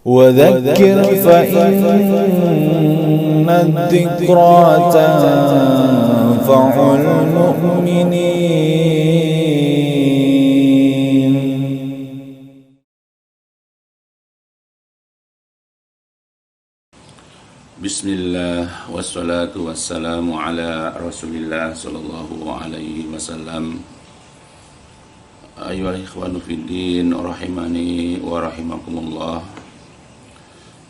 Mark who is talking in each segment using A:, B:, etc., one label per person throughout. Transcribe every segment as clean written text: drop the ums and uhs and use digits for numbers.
A: وذكر فإن الذكرى تنفع المؤمنين.
B: Bismillah wassalatu wassalamu ala Rasulillah sallallahu alaihi wasallam. Ayyuhal ikhwanu fiddin rahimani wa rahimakumullah.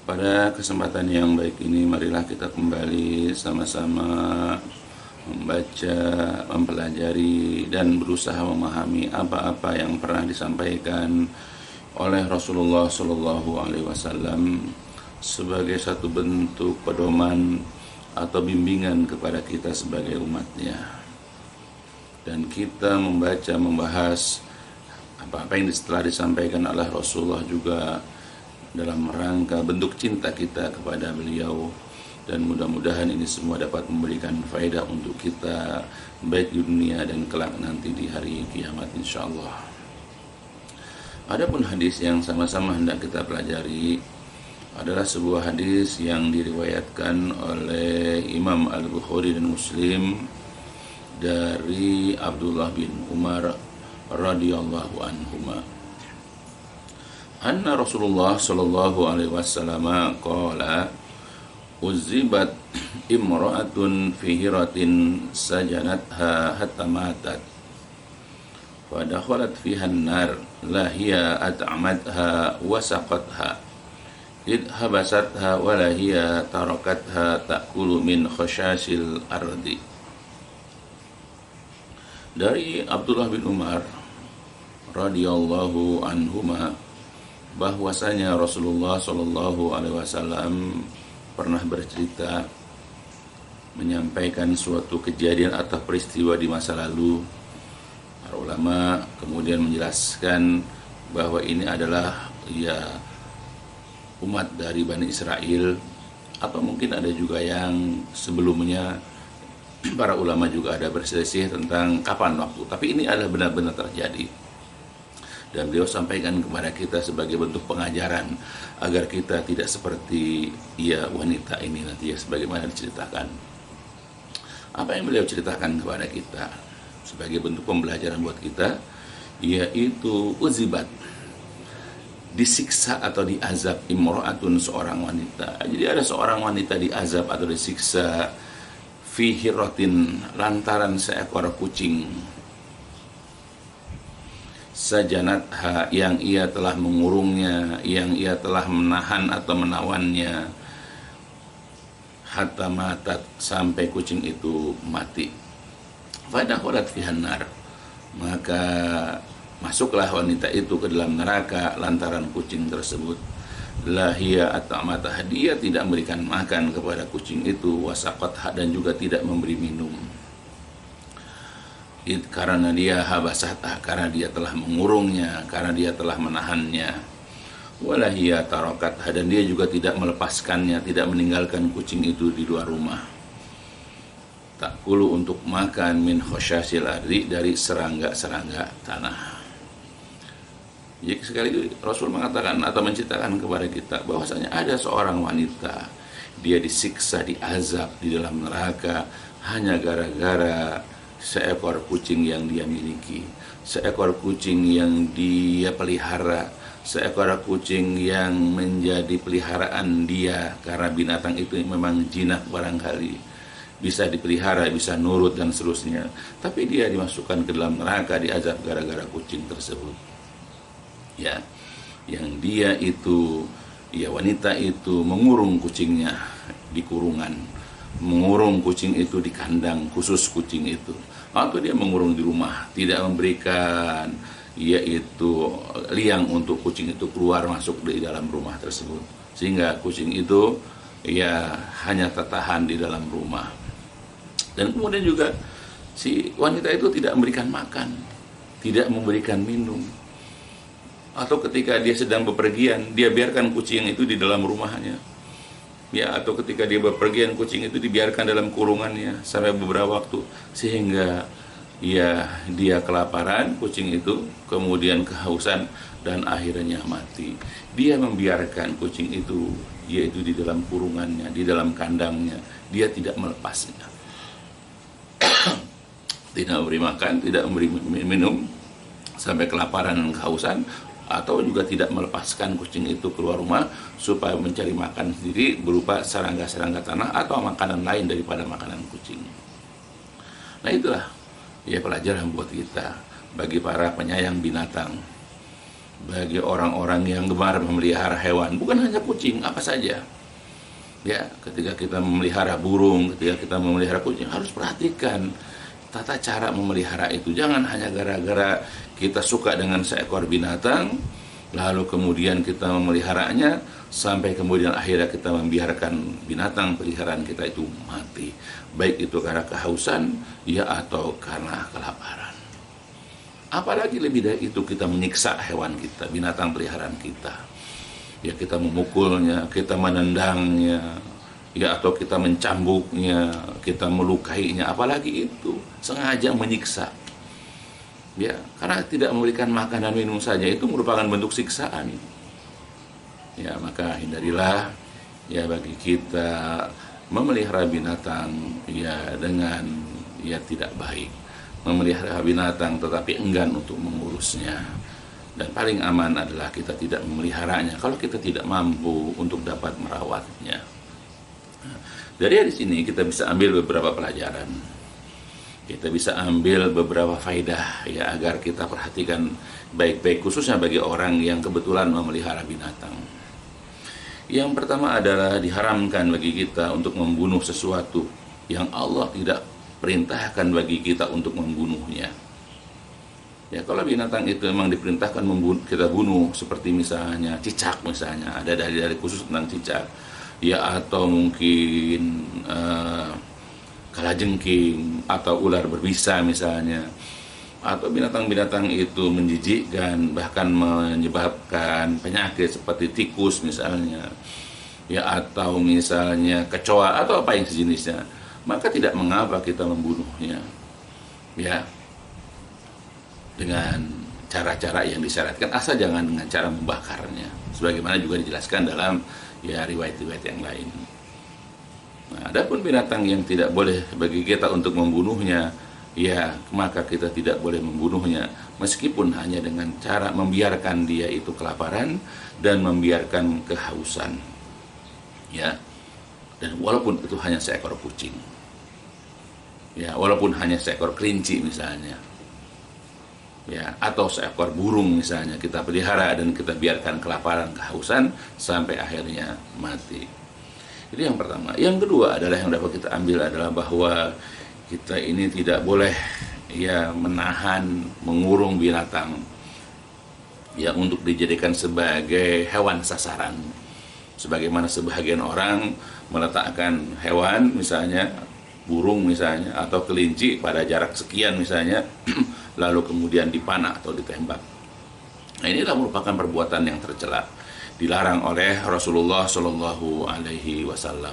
B: Pada kesempatan yang baik ini marilah kita kembali sama-sama membaca, mempelajari dan berusaha memahami apa-apa yang pernah disampaikan oleh Rasulullah sallallahu alaihi wasallam sebagai satu bentuk pedoman atau bimbingan kepada kita sebagai umatnya. Dan kita membaca, membahas apa-apa yang telah disampaikan oleh Rasulullah juga dalam rangka bentuk cinta kita kepada beliau, dan mudah-mudahan ini semua dapat memberikan faedah untuk kita baik di dunia dan kelak nanti di hari kiamat insyaallah. Adapun hadis yang sama-sama hendak kita pelajari adalah sebuah hadis yang diriwayatkan oleh Imam Al-Bukhari dan Muslim dari Abdullah bin Umar radhiyallahu anhuma. Anna Rasulullah sallallahu alaihi wasallam qala uzibat imra'atun fi hiratin sajanatha hatta matat fa dakhalat fiha an-nar la hiya at'amatha wa saqatha id habasatha wa la hiya tarakatha ta'kulu min khashasil ardi. Dari Abdullah bin Umar radhiyallahu anhuma bahwasanya Rasulullah sallallahu alaihi wasallam pernah bercerita menyampaikan suatu kejadian atau peristiwa di masa lalu. Para ulama kemudian menjelaskan bahwa ini adalah umat dari Bani Israel, atau mungkin ada juga yang sebelumnya. Para ulama juga ada berselisih tentang kapan waktu, tapi ini adalah benar-benar terjadi. Dan beliau sampaikan kepada kita sebagai bentuk pengajaran agar kita tidak seperti wanita ini nanti sebagaimana diceritakan. Apa yang beliau ceritakan kepada kita sebagai bentuk pembelajaran buat kita, yaitu uzibat, disiksa atau diazab, imro'atun, seorang wanita. Jadi ada seorang wanita diazab atau disiksa fi hiratin, lantaran seekor kucing, sajanatha, yang ia telah mengurungnya, yang ia telah menahan atau menawannya, hatta matat, sampai kucing itu mati. Fadakhalat fihan nar, maka masuklah wanita itu ke dalam neraka lantaran kucing tersebut. Lahia at'amatah, dia tidak memberikan makan kepada kucing itu, wasaqatha, dan juga tidak memberi minum. Karena dia habasatah, karena dia telah mengurungnya, karena dia telah menahannya. Walahia tarakatha, dan dia juga tidak melepaskannya, tidak meninggalkan kucing itu di luar rumah. Ta'kulu, untuk makan, min khasyasil ardi, dari serangga-serangga tanah. Jadi sekali Rasul mengatakan atau menceritakan kepada kita bahwasanya ada seorang wanita, dia disiksa, diazab di dalam neraka hanya gara-gara seekor kucing yang dia miliki, seekor kucing yang dia pelihara, seekor kucing yang menjadi peliharaan dia, karena binatang itu memang jinak barangkali, bisa dipelihara, bisa nurut dan seterusnya, tapi dia dimasukkan ke dalam neraka, diazab gara-gara kucing tersebut. Yang dia itu, wanita itu mengurung kucingnya di kurungan, mengurung kucing itu di kandang khusus kucing itu, atau dia mengurung di rumah, tidak memberikan yaitu liang untuk kucing itu keluar masuk di dalam rumah tersebut, sehingga kucing itu hanya tertahan di dalam rumah. Dan kemudian juga si wanita itu tidak memberikan makan, tidak memberikan minum. Atau ketika dia sedang bepergian, dia biarkan kucing itu di dalam rumahnya. Atau ketika dia bepergian, kucing itu dibiarkan dalam kurungannya sampai beberapa waktu, sehingga dia kelaparan, kucing itu, kemudian kehausan, dan akhirnya mati. Dia membiarkan kucing itu, yaitu di dalam kurungannya, di dalam kandangnya. Dia tidak melepasnya. Tidak memberi makan, tidak memberi minum, sampai kelaparan dan kehausan, atau juga tidak melepaskan kucing itu keluar rumah supaya mencari makan sendiri berupa serangga-serangga tanah atau makanan lain daripada makanan kucing. Nah itulah ya pelajaran buat kita, bagi para penyayang binatang, bagi orang-orang yang gemar memelihara hewan, bukan hanya kucing, apa saja. Ya, ketika kita memelihara burung, ketika kita memelihara kucing, harus perhatikan tata cara memelihara itu. Jangan hanya gara-gara kita suka dengan seekor binatang, lalu kemudian kita memeliharanya, sampai kemudian akhirnya kita membiarkan binatang peliharaan kita itu mati. Baik itu karena kehausan, ya atau karena kelaparan. Apalagi lebih dari itu, kita menyiksa hewan kita, binatang peliharaan kita. Ya, kita memukulnya, kita menendangnya, ya atau kita mencambuknya, kita melukainya, apalagi itu sengaja menyiksa. Ya, karena tidak memberikan makan dan minum saja itu merupakan bentuk siksaan. Ya, maka hindarilah ya bagi kita memelihara binatang ya dengan ya tidak baik. Memelihara binatang tetapi enggan untuk mengurusnya. Dan paling aman adalah kita tidak memeliharanya kalau kita tidak mampu untuk dapat merawatnya. Dari hadis ini kita bisa ambil beberapa pelajaran. Kita bisa ambil beberapa faedah ya agar kita perhatikan baik-baik, khususnya bagi orang yang kebetulan memelihara binatang. Yang pertama adalah diharamkan bagi kita untuk membunuh sesuatu yang Allah tidak perintahkan bagi kita untuk membunuhnya. Ya, kalau binatang itu memang diperintahkan kita bunuh, seperti misalnya cicak, misalnya ada dari khusus tentang cicak, ya atau mungkin kalajengking atau ular berbisa misalnya, atau binatang-binatang itu menjijikkan bahkan menyebabkan penyakit seperti tikus misalnya, ya atau misalnya kecoa atau apa yang sejenisnya, maka tidak mengapa kita membunuhnya, ya dengan cara-cara yang disyaratkan, asal jangan dengan cara membakarnya, sebagaimana juga dijelaskan dalam ya riwayat-riwayat yang lain. Nah, adapun binatang yang tidak boleh bagi kita untuk membunuhnya, ya maka kita tidak boleh membunuhnya, meskipun hanya dengan cara membiarkan dia itu kelaparan dan membiarkan kehausan, ya. Dan walaupun itu hanya seekor kucing, ya walaupun hanya seekor kelinci misalnya, ya atau seekor burung misalnya, kita pelihara dan kita biarkan kelaparan, kehausan sampai akhirnya mati. Itu yang pertama. Yang kedua adalah yang dapat kita ambil adalah bahwa kita ini tidak boleh ya menahan, mengurung binatang ya untuk dijadikan sebagai hewan sasaran. Sebagaimana sebagian orang meletakkan hewan misalnya burung misalnya atau kelinci pada jarak sekian misalnya lalu kemudian dipanah atau ditembak. Nah, inilah merupakan perbuatan yang tercela, dilarang oleh Rasulullah Shallallahu Alaihi Wasallam.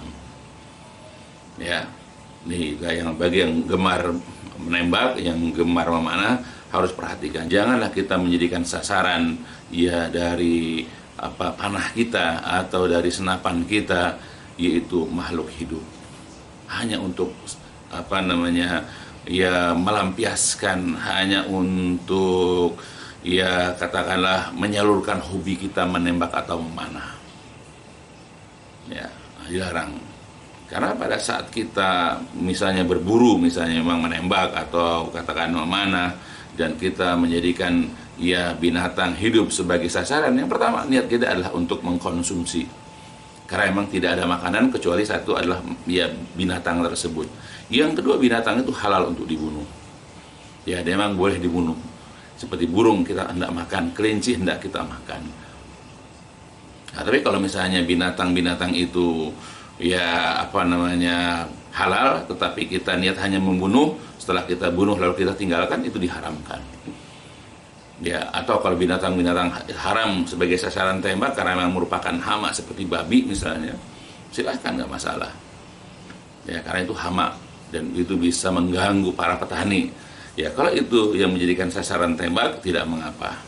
B: Ya, nih yang bagi yang gemar menembak, yang gemar memanah harus perhatikan. Janganlah kita menjadikan sasaran ya dari panah kita atau dari senapan kita yaitu makhluk hidup hanya untuk ya melampiaskan, hanya untuk ya katakanlah menyalurkan hobi kita menembak atau memanah. Ya, dilarang. Karena pada saat kita misalnya berburu, misalnya memang menembak atau katakan memanah, dan kita menjadikan ya binatang hidup sebagai sasaran, yang pertama niat kita adalah untuk mengkonsumsi. Karena memang tidak ada makanan kecuali satu adalah ya binatang tersebut. Yang kedua, binatang itu halal untuk dibunuh. Ya, dia memang boleh dibunuh. Seperti burung kita hendak makan, kelinci hendak kita makan. Nah, tapi kalau misalnya binatang-binatang itu ya halal, tetapi kita niat hanya membunuh, setelah kita bunuh lalu kita tinggalkan, itu diharamkan. Ya, atau kalau binatang-binatang haram sebagai sasaran tembak karena memang merupakan hama seperti babi misalnya, silahkan, nggak masalah. Ya, karena itu hama dan itu bisa mengganggu para petani. Ya, kalau itu yang menjadikan sasaran tembak tidak mengapa.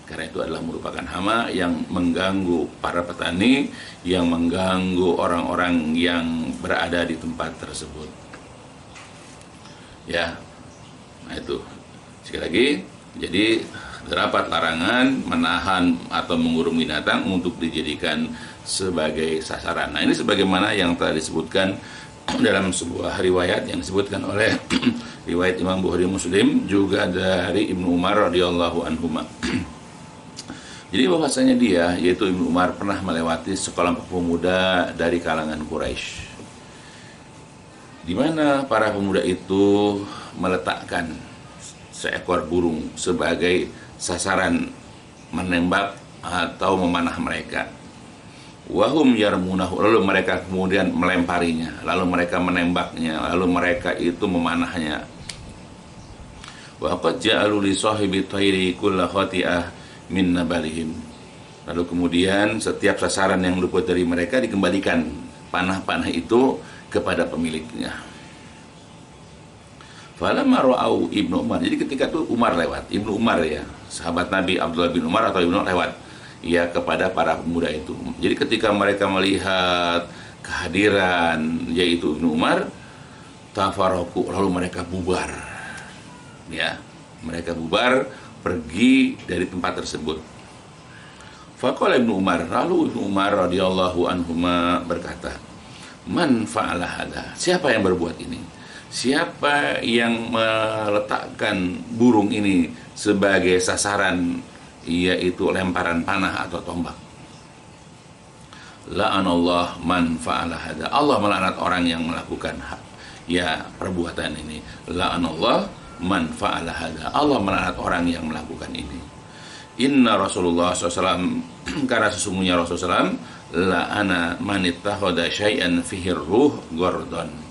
B: karena itu adalah merupakan hama yang mengganggu para petani, yang mengganggu orang-orang yang berada di tempat tersebut. Ya, nah itu sekali lagi, jadi terdapat larangan menahan atau mengurung binatang untuk dijadikan sebagai sasaran. Nah, ini sebagaimana yang telah disebutkan dalam sebuah riwayat yang disebutkan oleh riwayat Imam Bukhari Muslim, juga dari Ibnu Umar radhiyallahu anhuma. Jadi bahwasanya dia, yaitu Ibnu Umar, pernah melewati sekelompok pemuda dari kalangan Quraisy, di mana para pemuda itu meletakkan seekor burung sebagai sasaran menembak atau memanah mereka. Wahum yarmunahu, lalu mereka kemudian melemparinya, lalu mereka menembaknya, lalu mereka itu memanahnya. Wa qad ja'alu li sahibi thairi kulla khati'ah min nabalihim. Lalu kemudian setiap sasaran yang luput dari mereka dikembalikan panah-panah itu kepada pemiliknya. Falamma ra'au Ibnu Umar, jadi ketika itu Umar lewat, Ibnu Umar ya, sahabat Nabi Abdullah bin Umar atau Ibnu lewat ya kepada para pemuda itu. Jadi ketika mereka melihat kehadiran yaitu Ibnu Umar, tafaroku, lalu mereka bubar. Ya, mereka bubar pergi dari tempat tersebut. Faqala Ibnu Umar, lalu Ibnu Umar radhiyallahu anhuma berkata, "Man fa'ala hadza?" Siapa yang berbuat ini? Siapa yang meletakkan burung ini sebagai sasaran, yaitu lemparan panah atau tombak? La'anallah man fa'ala hadza. Allah melaknat orang yang melakukan ya perbuatan ini. La'anallah man fa'ala hadza. Allah melaknat orang yang melakukan ini. Inna Rasulullah SAW, karena sesungguhnya Rasulullah SAW, la'ana man ittakhadha syai'an fihi ruh gordon.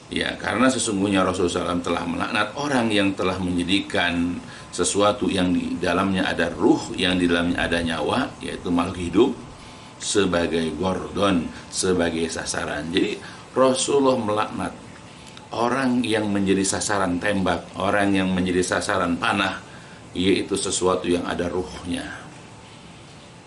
B: Ya, karena sesungguhnya Rasulullah SAW telah melaknat orang yang telah menjadikan sesuatu yang di dalamnya ada ruh, yang di dalamnya ada nyawa, yaitu makhluk hidup, sebagai gordon, sebagai sasaran. Jadi Rasulullah melaknat orang yang menjadi sasaran tembak, orang yang menjadi sasaran panah, yaitu sesuatu yang ada ruhnya,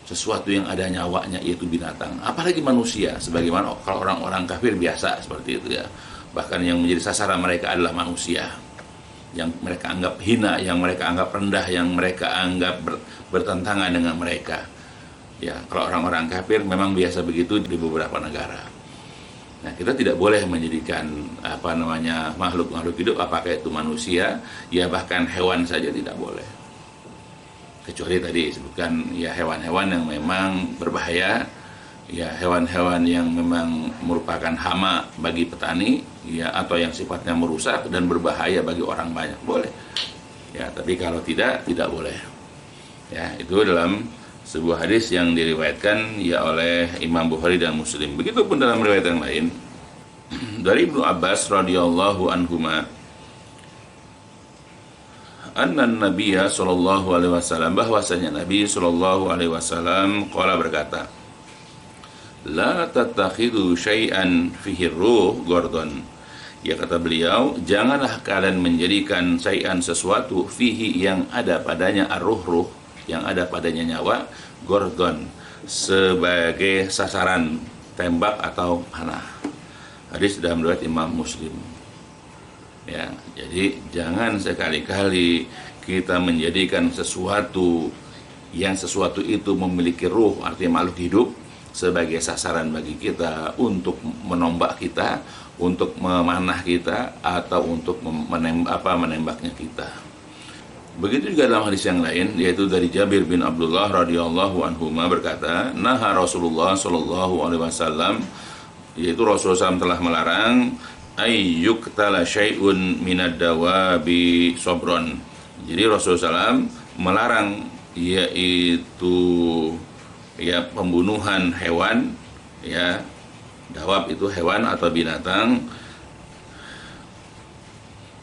B: sesuatu yang ada nyawanya, yaitu binatang. Apalagi manusia, sebagaimana kalau orang-orang kafir biasa seperti itu ya. Bahkan yang menjadi sasaran mereka adalah manusia, yang mereka anggap hina, yang mereka anggap rendah, yang mereka anggap bertentangan dengan mereka. Ya, kalau orang-orang kafir memang biasa begitu di beberapa negara. Nah, kita tidak boleh menjadikan makhluk-makhluk hidup, apakah itu manusia, ya bahkan hewan saja tidak boleh. Kecuali tadi disebutkan ya hewan-hewan yang memang berbahaya, ya hewan-hewan yang memang merupakan hama bagi petani, ya, atau yang sifatnya merusak dan berbahaya bagi orang banyak, boleh. Ya, tapi kalau tidak boleh. Ya, itu dalam sebuah hadis yang diriwayatkan ya oleh Imam Bukhari dan Muslim. Begitupun dalam riwayat yang lain dari Ibnu Abbas radhiyallahu anhuma, anna Nabiyya sallallahu alaihi wasallam, bahwasanya Nabi sallallahu alaihi wasallam qala, berkata, la tattakhidhu syai'an fihi ruh gordon. Ya, kata beliau, janganlah kalian menjadikan syai'an sesuatu fihi yang ada padanya ar-ruh, yang ada padanya nyawa, gordon, sebagai sasaran tembak atau panah. Hadis dalam riwayat Imam Muslim. Ya, jadi jangan sekali-kali kita menjadikan sesuatu itu memiliki ruh, artinya makhluk hidup, sebagai sasaran bagi kita untuk menombak kita, untuk memanah kita, atau untuk menembaknya kita. Begitu juga dalam hadis yang lain, yaitu dari Jabir bin Abdullah radhiyallahu anhuma berkata, naha Rasulullah sallallahu alaihi wasallam, yaitu Rasulullah SAW telah melarang ayyuktala syai'un minad dawabi sobron. Jadi Rasulullah SAW melarang yaitu ya pembunuhan hewan, ya dawab itu hewan atau binatang,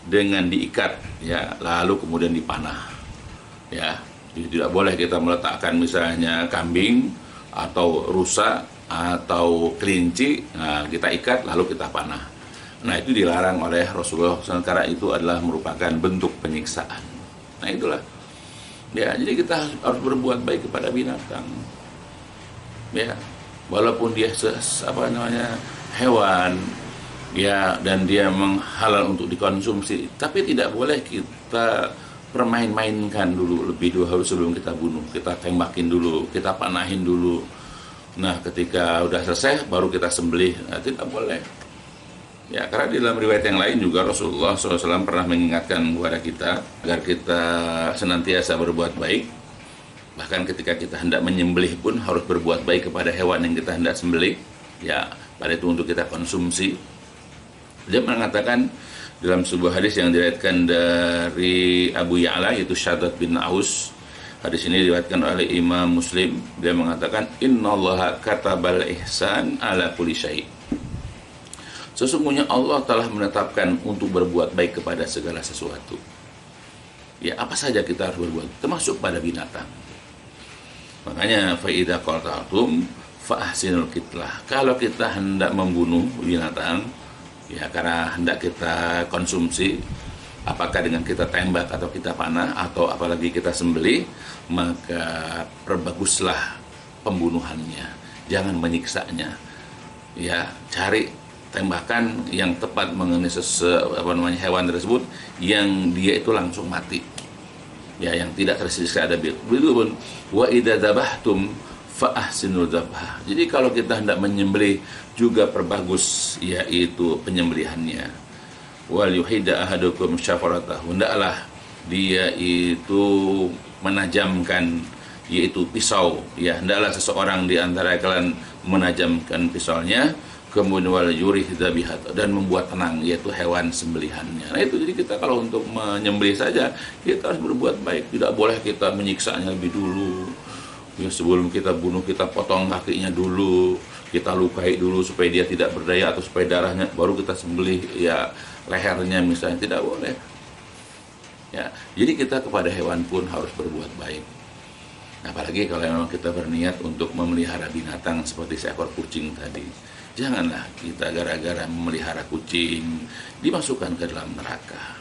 B: dengan diikat, ya lalu kemudian dipanah. Ya, jadi tidak boleh kita meletakkan misalnya kambing atau rusa atau kelinci, nah kita ikat lalu kita panah. Nah, itu dilarang oleh Rasulullah SAW karena itu adalah merupakan bentuk penyiksaan. Nah, itulah Ya, jadi kita harus berbuat baik kepada binatang. Ya, walaupun dia hewan, ya, dan dia menghalal untuk dikonsumsi, tapi tidak boleh kita permain-mainkan dulu lebih dulu sebelum kita bunuh. Kita tembakin dulu, kita panahin dulu. Nah, ketika udah selesai baru kita sembelih. Nah, tidak boleh. Ya, karena di dalam riwayat yang lain juga Rasulullah SAW pernah mengingatkan kepada kita agar kita senantiasa berbuat baik. Bahkan ketika kita hendak menyembelih pun harus berbuat baik kepada hewan yang kita hendak sembelih. Ya, pada itu untuk kita konsumsi. Dia mengatakan dalam sebuah hadis yang diriwayatkan dari Abu Ya'la, yaitu Syaddad bin Aus. Hadis ini diriwayatkan oleh Imam Muslim. Dia mengatakan, innallaha katabal ihsan ala kulli syai'. Sesungguhnya Allah telah menetapkan untuk berbuat baik kepada segala sesuatu. Ya, apa saja kita harus berbuat, termasuk pada binatang. Makanya fa idza qataltum fa ahsinul qitlah. Kalau kita hendak membunuh binatang, ya karena hendak kita konsumsi, apakah dengan kita tembak atau kita panah atau apalagi kita sembelih, maka perbaguslah pembunuhannya. Jangan menyiksanya. Ya, cari tembakan yang tepat mengenai hewan tersebut yang dia itu langsung mati, ya, yang tidak tersiksa ada. Begitu pun wa idza dzabhtum fa ahsinul dzabha. Jadi kalau kita hendak menyembelih juga perbagus yaitu penyembelihannya. Wal yuhida ahadukum syafaratahu, hendaklah dia itu menajamkan yaitu pisau, ya, hendaklah seseorang di antara kalian menajamkan pisaunya, kemudian wal yurih dzabihat, dan membuat tenang yaitu hewan sembelihannya. Nah itu, jadi kita kalau untuk menyembelih saja kita harus berbuat baik, tidak boleh kita menyiksanya lebih dulu. Ya, sebelum kita bunuh kita potong kakinya dulu, kita lukai dulu supaya dia tidak berdaya atau supaya darahnya, baru kita sembelih ya lehernya misalnya, tidak boleh. Ya, jadi kita kepada hewan pun harus berbuat baik. Apalagi kalau memang kita berniat untuk memelihara binatang seperti seekor kucing tadi. Janganlah kita gara-gara memelihara kucing dimasukkan ke dalam neraka.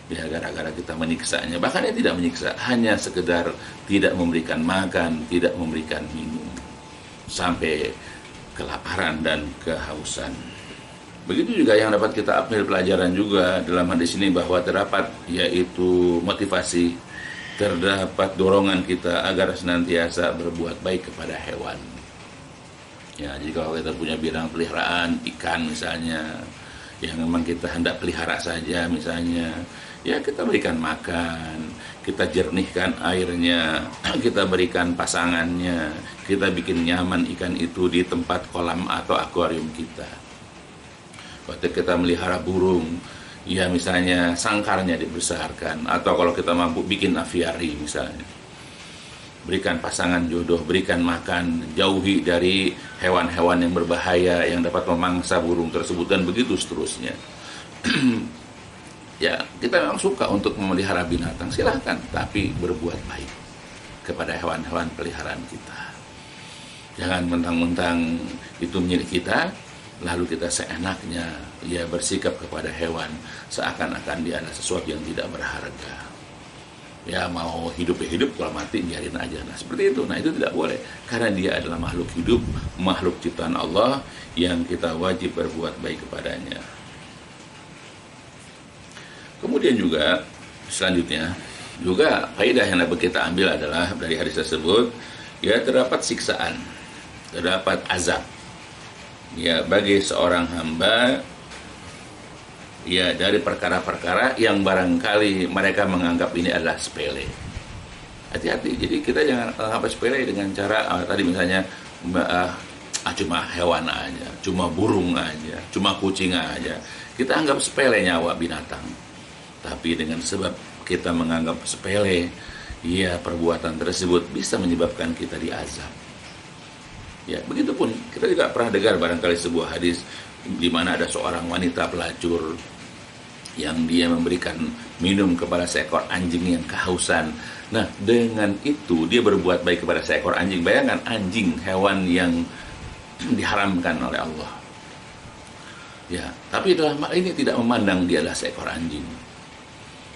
B: Ya, gara-gara kita menyiksanya. Bahkan dia tidak menyiksa, hanya sekedar tidak memberikan makan, tidak memberikan minum, sampai kelaparan dan kehausan. Begitu juga yang dapat kita ambil pelajaran juga dalam hadis ini, bahwa terdapat yaitu motivasi, terdapat dorongan kita agar senantiasa berbuat baik kepada hewan. Ya, jadi kalau kita punya binatang peliharaan, ikan misalnya, yang memang kita hendak pelihara saja misalnya, ya kita berikan makan, kita jernihkan airnya, kita berikan pasangannya, kita bikin nyaman ikan itu di tempat kolam atau akuarium kita. Waktu kita melihara burung, ya misalnya sangkarnya dibesarkan, atau kalau kita mampu bikin aviari misalnya. Berikan pasangan jodoh, berikan makan, jauhi dari hewan-hewan yang berbahaya yang dapat memangsa burung tersebut, dan begitu seterusnya. Ya, kita memang suka untuk memelihara binatang, silahkan, tapi berbuat baik kepada hewan-hewan peliharaan kita. Jangan mentang-mentang itu milik kita, lalu kita seenaknya ya bersikap kepada hewan seakan-akan dia adalah sesuatu yang tidak berharga. Ya, mau hidup ya hidup, kalau mati biarin aja. Nah seperti itu. Nah itu tidak boleh, karena dia adalah makhluk hidup, makhluk ciptaan Allah yang kita wajib berbuat baik kepadanya. Kemudian juga selanjutnya juga faedah yang dapat kita ambil adalah dari hadis tersebut, ya, terdapat siksaan, terdapat azab, ya, bagi seorang hamba, ya, dari perkara-perkara yang barangkali mereka menganggap ini adalah sepele. Hati-hati, jadi kita jangan anggap sepele dengan cara tadi misalnya cuma hewan aja, cuma burung aja, cuma kucing aja. Kita anggap sepele nyawa binatang. Tapi dengan sebab kita menganggap sepele, ya, perbuatan tersebut bisa menyebabkan kita diazab. Ya, begitupun kita juga pernah dengar barangkali sebuah hadis di mana ada seorang wanita pelacur yang dia memberikan minum kepada seekor anjing yang kehausan. Nah, dengan itu dia berbuat baik kepada seekor anjing. Bayangkan, anjing, hewan yang diharamkan oleh Allah. Ya, tapi dalam hal ini tidak memandang dia adalah seekor anjing.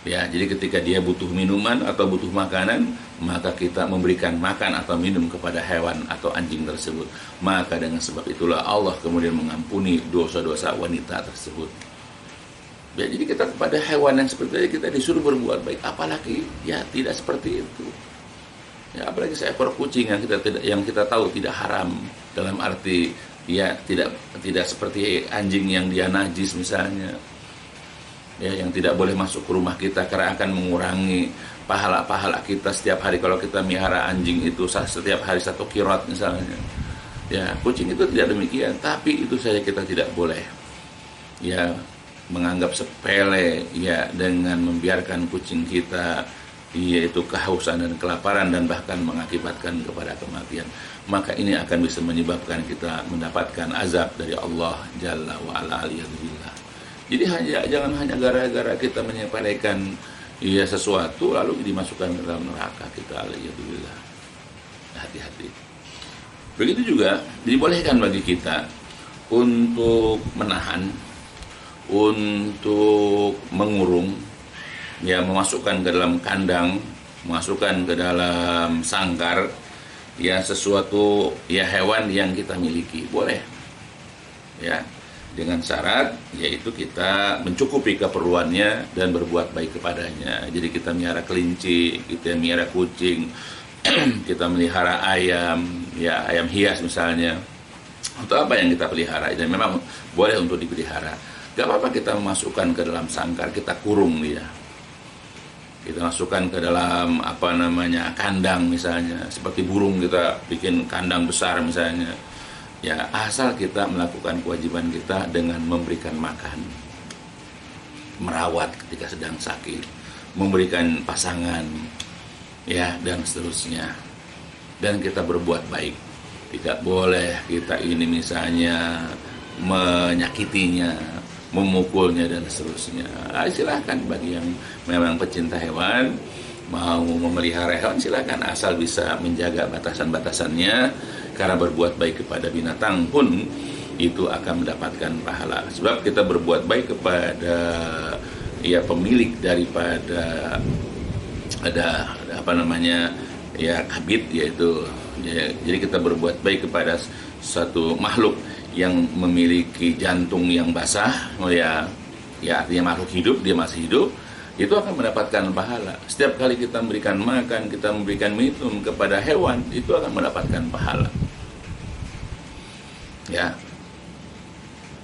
B: Ya, jadi ketika dia butuh minuman atau butuh makanan, maka kita memberikan makan atau minum kepada hewan atau anjing tersebut. Maka dengan sebab itulah Allah kemudian mengampuni dosa-dosa wanita tersebut. Ya, jadi kita kepada hewan yang seperti itu kita disuruh berbuat baik, apalagi ya tidak seperti itu. Ya, apalagi seekor kucing yang kita tahu tidak haram, dalam arti ya tidak seperti anjing yang dia najis misalnya. Ya, yang tidak boleh masuk ke rumah kita karena akan mengurangi pahala-pahala kita setiap hari. Kalau kita melihara anjing itu setiap hari 1 qirat misalnya. Ya, kucing itu tidak demikian, tapi itu saja kita tidak boleh ya menganggap sepele ya dengan membiarkan kucing kita yaitu kehausan dan kelaparan dan bahkan mengakibatkan kepada kematian. Maka ini akan bisa menyebabkan kita mendapatkan azab dari Allah Jalla wa ala aliyadzubillah. Jadi jangan hanya gara-gara kita menyepelekan ya sesuatu lalu dimasukkan ke dalam neraka kita, alhamdulillah. Hati-hati. Begitu juga dibolehkan bagi kita untuk menahan, untuk mengurung, ya memasukkan ke dalam kandang, memasukkan ke dalam sangkar ya sesuatu ya hewan yang kita miliki, boleh. Ya. Dengan syarat yaitu kita mencukupi keperluannya dan berbuat baik kepadanya. Jadi kita melihara kelinci, kita melihara kucing, kita melihara ayam, ya ayam hias misalnya. Untuk apa yang kita pelihara? Dan memang boleh untuk dipelihara. Gak apa-apa kita memasukkan ke dalam sangkar, kita kurung dia. Kita masukkan ke dalam kandang misalnya, seperti burung kita bikin kandang besar misalnya. Ya, asal kita melakukan kewajiban kita dengan memberikan makan, merawat ketika sedang sakit, memberikan pasangan, ya, dan seterusnya. Dan kita berbuat baik. Tidak boleh kita ini misalnya menyakitinya, memukulnya, dan seterusnya. Silahkan bagi yang memang pecinta hewan, mau memelihara hewan silahkan, asal bisa menjaga batasan-batasannya. Karena berbuat baik kepada binatang pun itu akan mendapatkan pahala. Sebab kita berbuat baik kepada ya pemilik daripada ada kabit, yaitu ya, jadi kita berbuat baik kepada satu makhluk yang memiliki jantung yang basah, ya artinya makhluk hidup, dia masih hidup, itu akan mendapatkan pahala. Setiap kali kita memberikan makan, kita memberikan minum kepada hewan, itu akan mendapatkan pahala. Ya,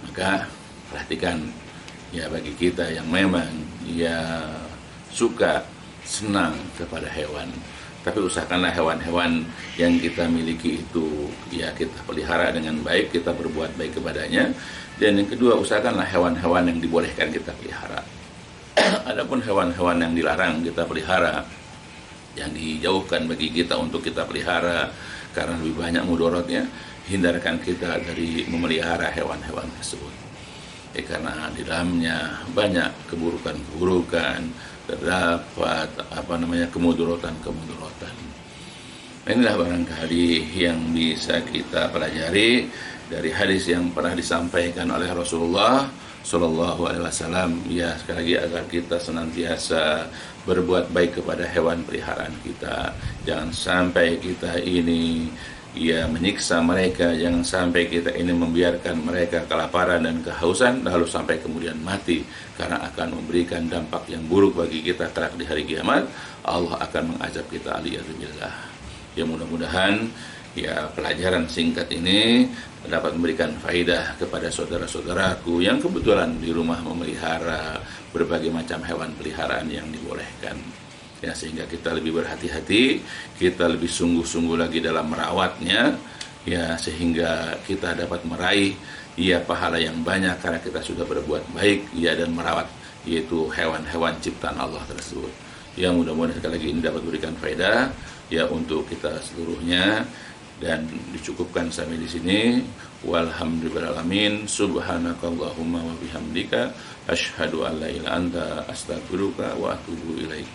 B: maka perhatikan ya bagi kita yang memang ya suka senang kepada hewan, tapi usahakanlah hewan-hewan yang kita miliki itu ya kita pelihara dengan baik, kita berbuat baik kepadanya. Dan yang kedua, usahakanlah hewan-hewan yang dibolehkan kita pelihara. Adapun hewan-hewan yang dilarang kita pelihara, yang dijauhkan bagi kita untuk kita pelihara karena lebih banyak mudaratnya, hindarkan kita dari memelihara hewan-hewan tersebut. Karena di dalamnya banyak keburukan-keburukan, terdapat kemudaratan-kemudaratan. Inilah barangkali yang bisa kita pelajari dari hadis yang pernah disampaikan oleh Rasulullah Shallallahu Alaihi Wasallam. Ya, sekali lagi agar kita senantiasa berbuat baik kepada hewan peliharaan kita. Jangan sampai kita ini ya menyiksa mereka, jangan sampai kita ini membiarkan mereka kelaparan dan kehausan lalu sampai kemudian mati, karena akan memberikan dampak yang buruk bagi kita kelak di hari kiamat. Allah akan mengazab kita, aliyadzubillah. Ya, mudah-mudahan ya pelajaran singkat ini dapat memberikan faidah kepada saudara-saudaraku yang kebetulan di rumah memelihara berbagai macam hewan peliharaan yang dibolehkan. Ya, sehingga kita lebih berhati-hati, kita lebih sungguh-sungguh lagi dalam merawatnya, ya, sehingga kita dapat meraih ya pahala yang banyak karena kita sudah berbuat baik ya dan merawat yaitu hewan-hewan ciptaan Allah tersebut. Ya, mudah-mudahan sekali lagi ini dapat memberikan faedah ya untuk kita seluruhnya, dan dicukupkan sampai di sini. Walhamdulillahirabbil alamin. Subhanakallahumma wa bihamdika asyhadu an la ilaha illa anta astaghfiruka wa atubu ilaik.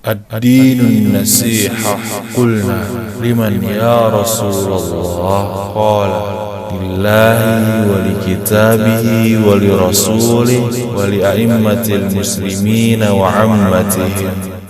A: الدين النصيحة قلنا لمن يا رسول الله قال lillahi wa li kitabihi wa li rasulih wa li a'immatil muslimina wa ammatihim